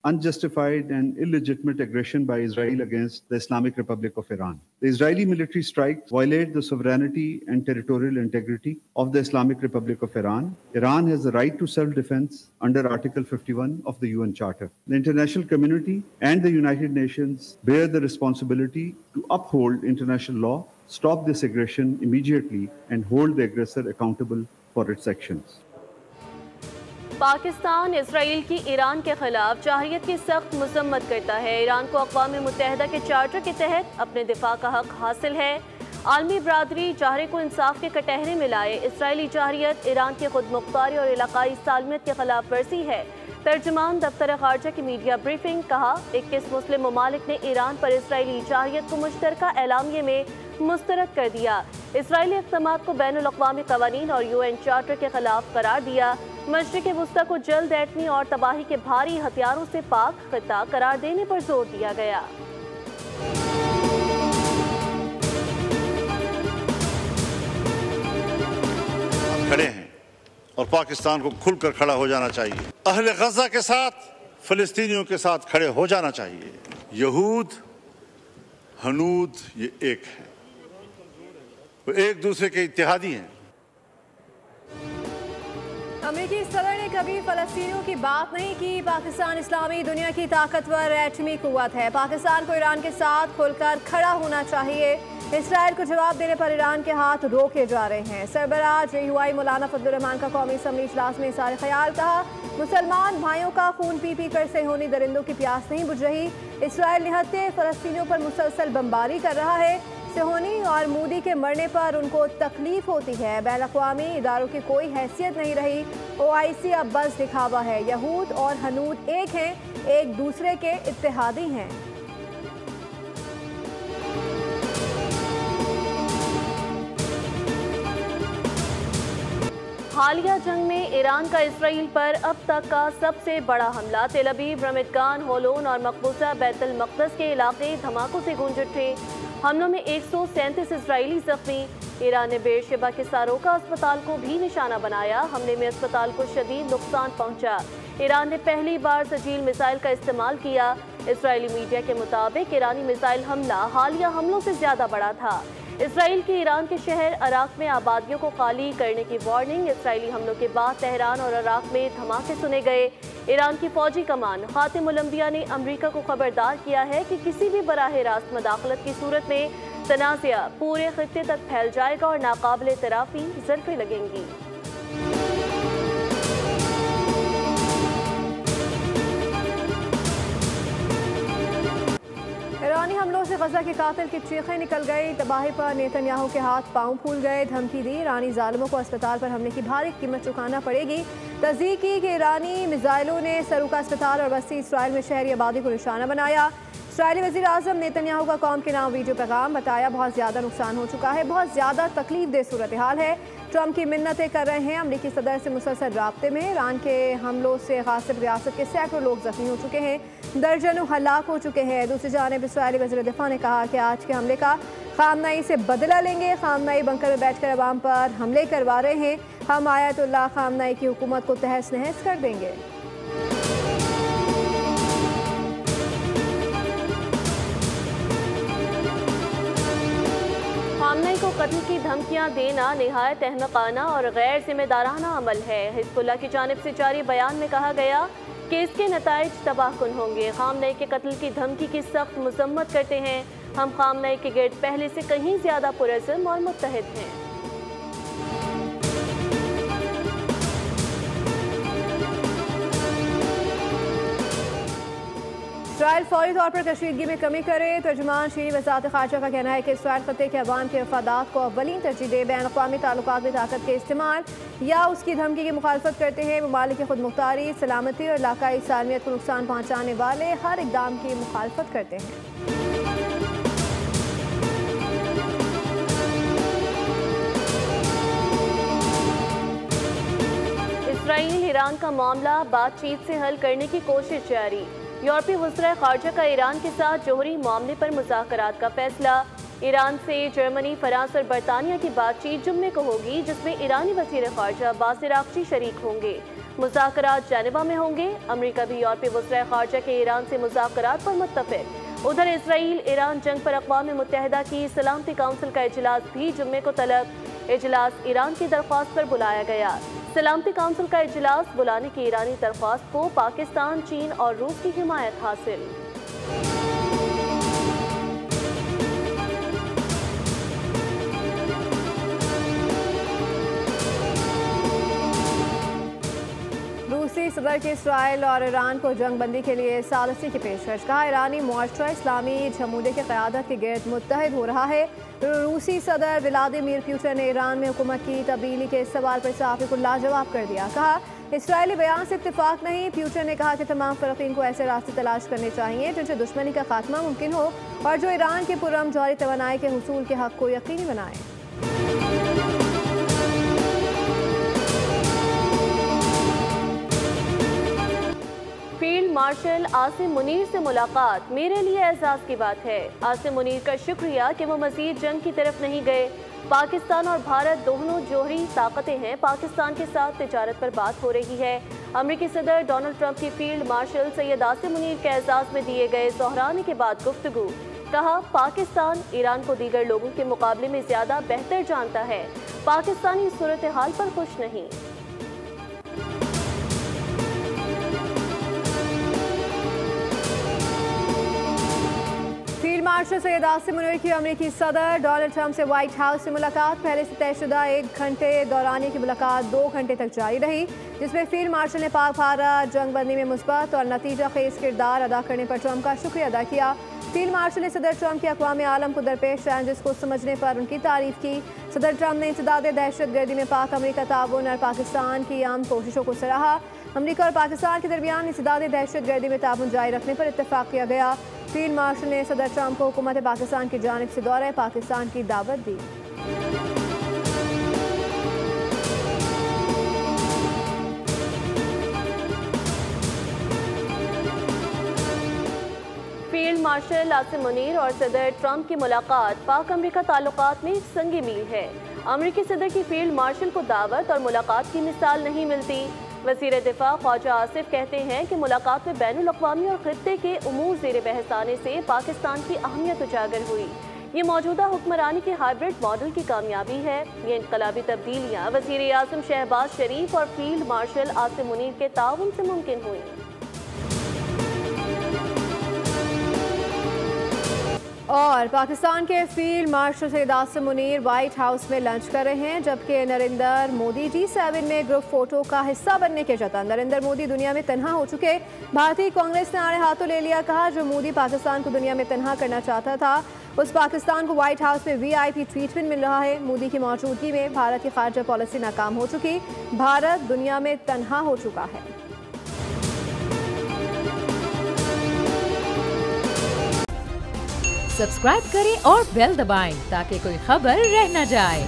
unjustified and illegitimate aggression by Israel against the Islamic Republic of Iran. The Israeli military strikes violate the sovereignty and territorial integrity of the Islamic Republic of Iran. Iran has the right to self-defense under Article 51 of the UN Charter. The international community and the United Nations bear the responsibility to uphold international law, stop this aggression immediately, and hold the aggressor accountable for its actions. Pakistan Israel की Iran के खिलाफ जाहिरियत की सख्त मजम्मत करता है। Iran को अक़वाम मुत्तहिदा के charter के तहत अपने दिफा का हक हासिल है। आलमी बरादरी जाहरी को इंसाफ के कटहरे में लाए। इसराइली जाहिरियत ईरान की खुद मुख्तारी और इलाकाई सालमियत के खिलाफ वर्जी है। तर्जुमान दफ्तर खारजा की मीडिया ब्रीफिंग कहा, 21 मुस्लिम ममालिक ने ईरान पर इसराइली जाहिरियत को मुश्तरका एलामिये में मुस्तरद कर दिया। इसराइली इक़दामात को बैनुल अक़वामी क़वानीन और UN चार्टर के खिलाफ करार दिया। मशरिक़ वुस्ता को जल्द एटमी और तबाही के भारी हथियारों से पाक खिता करार देने पर जोर दिया गया। खड़े हैं और पाकिस्तान को खुलकर खड़ा हो जाना चाहिए। अहले गजा के साथ, फिलिस्तीनियों के साथ खड़े हो जाना चाहिए। यहूद हनूद ये एक है, वो एक दूसरे के इत्तेहादी हैं। अमेरिकी सदर ने कभी फ़लस्तीनियों की बात नहीं की। पाकिस्तान इस्लामी दुनिया की ताकतवर एटमी कुव्वत है। पाकिस्तान को ईरान के साथ खुलकर खड़ा होना चाहिए। इसराइल को जवाब देने पर ईरान के हाथ रोके जा रहे हैं। सरबराह JUI मौलाना फजलुर रहमान का कौमी असम्बली इजलास में इज़हार ख्याल कहा, मुसलमान भाइयों का खून पी पी कर सेहोनी दरिंदों की प्यास नहीं बुझ रही। इसराइल निहत्ते फ़लस्तीनियों पर मुसलसल बमबारी कर रहा है। सेहोनी और मूदी के मरने पर उनको तकलीफ होती है। बैनुल-अक़वामी इदारों की कोई हैसियत नहीं रही। OIC अब बस दिखावा है। यहूद और हनूद एक हैं, एक दूसरे के इत्तेहादी हैं। हालिया जंग में ईरान का इसराइल पर अब तक का सबसे बड़ा हमला। तेल अवीव, रमदगान, होलोन और मकबूजा बैतुल मक़दस के इलाके धमाकों से गूंज उठे। हमलों में 137 इसराइली जख्मी। ईरान ने बेरशेबा के सारोका अस्पताल को भी निशाना बनाया। हमले में अस्पताल को शदीद नुकसान पहुंचा। ईरान ने पहली बार सजील मिसाइल का इस्तेमाल किया। इसराइली मीडिया के मुताबिक ईरानी मिसाइल हमला हालिया हमलों से ज्यादा बड़ा था। इसराइल के ईरान के शहर अराक में आबादियों को खाली करने की वार्निंग। इसराइली हमलों के बाद तेहरान और अराक में धमाके सुने गए। ईरान की फौजी कमान खातिमुल अंबिया ने अमरीका को खबरदार किया है कि किसी भी बराह रास्त मदाखलत की सूरत में तनाज़ा पूरे खित्ते तक फैल जाएगा और नाकाबिल तराफी ज़रफ़ें लगेंगी। ईरानी हमलों से गजा के कातिल की चीखें निकल गई। तबाही पर नेतन्याहू के हाथ पांव फूल गए। धमकी दी, ईरानी जालिमों को अस्पताल पर हमले की भारी कीमत चुकाना पड़ेगी। तस्दीक की कि ईरानी मिसाइलों ने सरूका अस्पताल और वस्ती इसराइल में शहरी आबादी को निशाना बनाया। इसराइली वज़ीर आज़म नेतन्याहू का कौम के नाम वीडियो पैगाम बताया, बहुत ज़्यादा नुकसान हो चुका है, बहुत ज़्यादा तकलीफ दे सूरत हाल है। ट्रम्प की मिन्नतें कर रहे हैं। अमरीकी सदर से मुसलसल राब्ते में। ईरान के हमलों से गासिब रियासत के सैकड़ों लोग जख्मी हो चुके हैं, दर्जनों हलाक हो चुके हैं। दूसरी जानिब इसराइली वज़ीर दिफा ने कहा कि आज के हमले का खामनाई से बदला लेंगे। खामनाई बंकर में बैठकर अवाम पर हमले करवा रहे हैं। हम आयतुल्लाह खामनाई की हुकूमत को तहस नहस कर देंगे। खामनेई को कत्ल की धमकियां देना निहायत अहमकाना और गैर जिम्मेदाराना अमल है। हिज़्बुल्लाह की जानिब से जारी बयान में कहा गया कि इसके नताइज तबाहकुन होंगे। खामनेई के कत्ल की धमकी की सख्त मजम्मत करते हैं। हम खामनेई के गिर्द पहले से कहीं ज्यादा पुरअज़्म और मुत्तहिद हैं। इसराइल फौरी तौर पर कशीदगी में कमी करे। तर्जुमान शीरी वज़ारत ख़ारजा का कहना है कि इसराइल ख़त्ते के अवाम के मफादात को अव्वलीन तरजीह दे। बैनुल-अक़वामी ताल्लुकात में ताकत के इस्तेमाल या उसकी धमकी की मुखालफत करते हैं। ममालिक की खुद मुख्तारी, सलामती और इलाकाई सालमियत को नुकसान पहुँचाने वाले हर इक़दाम की मुखालफत करते हैं। इसराइल ईरान का मामला बातचीत से हल करने की कोशिश जारी। यूरोपीय वज़ीर ख़ारजा का ईरान के साथ जोहरी मामले पर मुज़ाकरात का फैसला। ईरान से जर्मनी, फ्रांस और बरतानिया की बातचीत जुम्मे को होगी, जिसमें ईरानी वज़ीर ख़ारजा अब्बास अराग़ची शरीक होंगे। मुज़ाकरात जेनेवा में होंगे। अमेरिका भी यूरोपीय वज़ीर ख़ारजा के ईरान से मुज़ाकरात पर मुत्तफ़िक़। उधर इसराइल ईरान जंग पर अक़वाम मुत्तहिदा की सलामती काउंसिल का इजलास भी जुम्मे को तलब। इजलास ईरान की दरख्वास्त पर बुलाया गया। सलामती काउंसिल का इजलास बुलाने की ईरानी दरख्वास्त को पाकिस्तान, चीन और रूस की हिमायत हासिल। रूसी सदर की इसराइल और ईरान को जंग बंदी के लिए सालसी की पेशकश। कहा, ईरानी मुआशरा इस्लामी जमहूरियत की क़यादत के गिर्द मुत्तहिद हो रहा है। रूसी सदर व्लादिमीर पुतिन ने ईरान में हुकूमत की तब्दीली के सवाल पर सहाफ़ी को लाजवाब कर दिया। कहा, इसराइली बयान से इत्तेफाक नहीं। पुतिन ने कहा कि तमाम फ़रक़ीन को ऐसे रास्ते तलाश करने चाहिए जिनसे दुश्मनी का खात्मा मुमकिन हो और जो ईरान के पुरअमन जारी तवानाई के हुसूल के हक़ को यकीनी बनाए। फील्ड मार्शल आसिम मुनीर से मुलाकात मेरे लिए एजाज़ की बात है। आसिम मुनीर का शुक्रिया कि वो मज़ीद जंग की तरफ नहीं गए। पाकिस्तान और भारत दोनों जोहरी ताकतें हैं। पाकिस्तान के साथ तिजारत पर बात हो रही है। अमेरिकी सदर डोनाल्ड ट्रंप की फील्ड मार्शल सैयद आसिम मुनीर के एजाज़ में दिए गए दोहराने के बाद गुफ्तगू। कहा, पाकिस्तान ईरान को दीगर लोगों के मुकाबले में ज़्यादा बेहतर जानता है। पाकिस्तानी सूरत हाल पर खुश नहीं। फील्ड मार्शल सैयद आसिम मुनीर की अमेरिकी सदर डोनाल्ड ट्रंप से व्हाइट हाउस से मुलाकात। पहले से तयशुदा 1 घंटे दौरानी की मुलाकात 2 घंटे तक जारी रही, जिसमें फील्ड मार्शल ने पाक भारत जंग बंदी में मुस्बत और नतीजा खेज किरदार अदा करने पर ट्रंप का शुक्रिया अदा किया। फील्ड मार्शल ने सदर ट्रंप के अक़वाम आलम को दरपेश चैलेंजेस को समझने पर उनकी तारीफ की। सदर ट्रंप ने इंसदाद दहशतगर्दी में पाक अमेरिका ताउन और पाकिस्तान की आम कोशिशों को सराहा। अमेरिका और पाकिस्तान के दरमियान इंसदाद दहशतगर्दी में ताउन जारी रखने पर इत्तफाक किया गया। फील्ड मार्शल ने सदर ट्रंप को हुकूमत पाकिस्तान की जानिब से दौरे पाकिस्तान की दावत दी। फील्ड मार्शल आसिम मुनीर और सदर ट्रंप की मुलाकात पाक अमेरिका ताल्लुकात में संगी मील है। अमेरिकी सदर की फील्ड मार्शल को दावत और मुलाकात की मिसाल नहीं मिलती। वज़ीर दिफा ख्वाजा आसिफ कहते हैं कि मुलाकात में बैनुल अक़वामी और ख़ित्ते के उमूर ज़ेर बहस आने से पाकिस्तान की अहमियत उजागर हुई। ये मौजूदा हुक्मरानी के हाइब्रिड मॉडल की कामयाबी है। ये इनकलाबी तब्दीलियाँ वज़ीर आज़म शहबाज शरीफ और फील्ड मार्शल आसिम मुनीर के ताउन से मुमकिन हुई। और पाकिस्तान के field marshal Syed Asim Munir white house में लंच कर रहे हैं, जबकि नरेंद्र मोदी G7 में ग्रुप फोटो का हिस्सा बनने के जतन। नरेंद्र मोदी दुनिया में तन्हा हो चुके। भारतीय कांग्रेस ने आड़े हाथों ले लिया। कहा, जो मोदी पाकिस्तान को दुनिया में तन्हा करना चाहता था, उस पाकिस्तान को व्हाइट हाउस में VIP ट्रीटमेंट मिल रहा है। मोदी की मौजूदगी में भारत की खारजा पॉलिसी नाकाम हो चुकी। भारत दुनिया में तन्हा हो चुका है। सब्सक्राइब करें और बेल दबाएं ताकि कोई खबर रह न जाए।